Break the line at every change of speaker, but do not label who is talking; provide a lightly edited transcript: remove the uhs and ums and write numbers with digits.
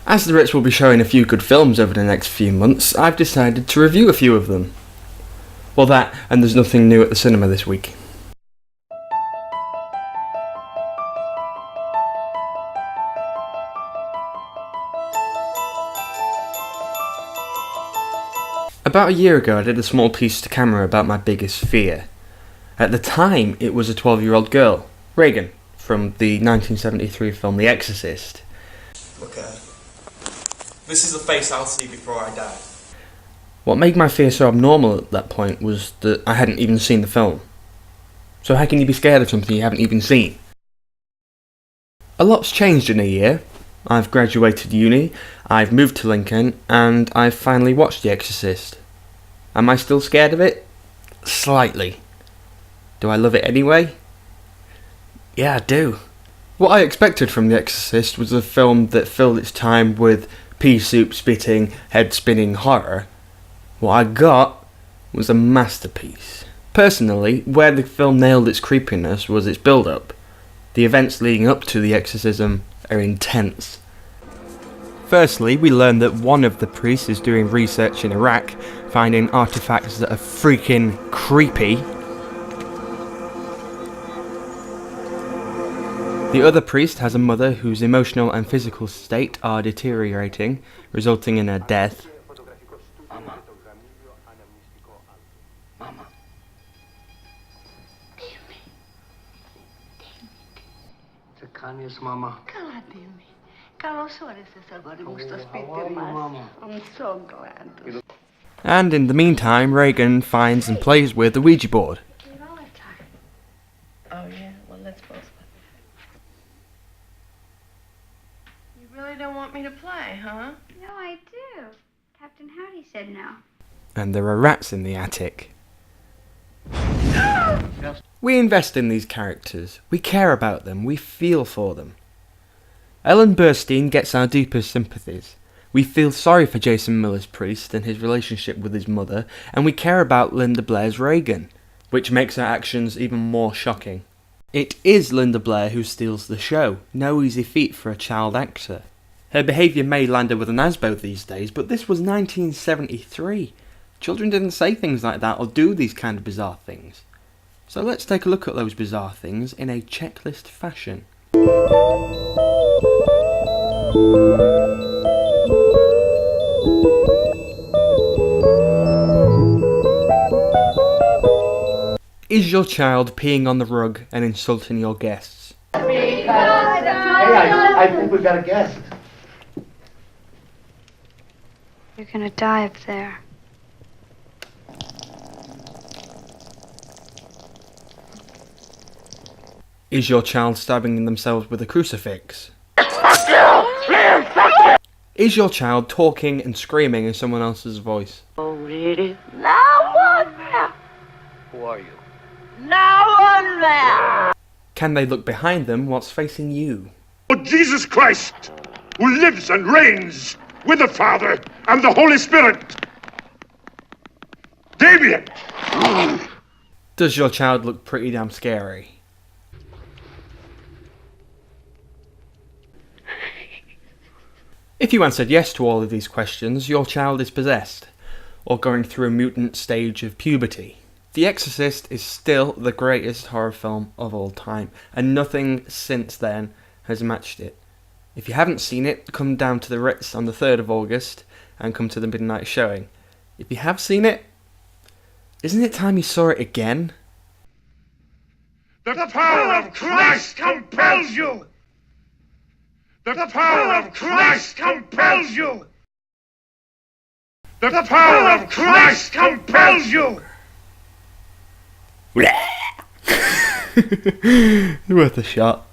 As the Ritz will be showing a few good films over the next few months, I've decided to review a few of them. Well, that, and there's nothing new at the cinema this week. About a year ago I did a small piece to camera about my biggest fear. At the time it was a 12-year-old girl, Reagan, from the 1973 film The Exorcist.
Okay. This is the face I'll see before I die.
What made my fear so abnormal at that point was that I hadn't even seen the film. So how can you be scared of something you haven't even seen? A lot's changed in a year. I've graduated uni, I've moved to Lincoln, and I've finally watched The Exorcist. Am I still scared of it? Slightly. Do I love it anyway? Yeah, I do. What I expected from The Exorcist was a film that filled its time with pea-soup spitting, head-spinning horror. What I got was a masterpiece. Personally, where the film nailed its creepiness was its build-up. The events leading up to the exorcism are intense. Firstly, we learn that one of the priests is doing research in Iraq, finding artifacts that are freaking creepy. The other priest has a mother whose emotional and physical state are deteriorating, resulting in her death.
Mama. Mama. Kanyas, Mama.
Kaladimi. Carlos, what is this?
How are you, Mama?
I'm so glad.
And in the meantime, Reagan finds and plays with the Ouija board.
Oh yeah, well let's both. You really don't want me to play, huh?
No, I do. Captain Howdy said no.
And there are rats in the attic. We invest in these characters, we care about them, we feel for them. Ellen Burstyn gets our deepest sympathies. We feel sorry for Jason Miller's priest and his relationship with his mother, and we care about Linda Blair's Reagan, which makes her actions even more shocking. It is Linda Blair who steals the show, no easy feat for a child actor. Her behaviour may land her with an ASBO these days, but this was 1973. Children didn't say things like that or do these kind of bizarre things. So let's take a look at those bizarre things in a checklist fashion. Is your child peeing on the rug and insulting your guests?
Hey, I think we've got a guest.
You're gonna die up there.
Is your child stabbing themselves with a crucifix? Is your child talking and screaming in someone else's voice?
Oh, really? Now one there.
Who are you?
Now one there.
Can they look behind them whilst facing you?
Lord Jesus Christ, who lives and reigns with the Father and the Holy Spirit. Damien!
Does your child look pretty damn scary? If you answered yes to all of these questions, your child is possessed, or going through a mutant stage of puberty. The Exorcist is still the greatest horror film of all time, and nothing since then has matched it. If you haven't seen it, come down to the Ritz on the 3rd of August and come to the midnight showing. If you have seen it, isn't it time you saw it again?
The power of Christ compels you! The power of Christ compels you! The power of Christ compels you!
Worth a shot.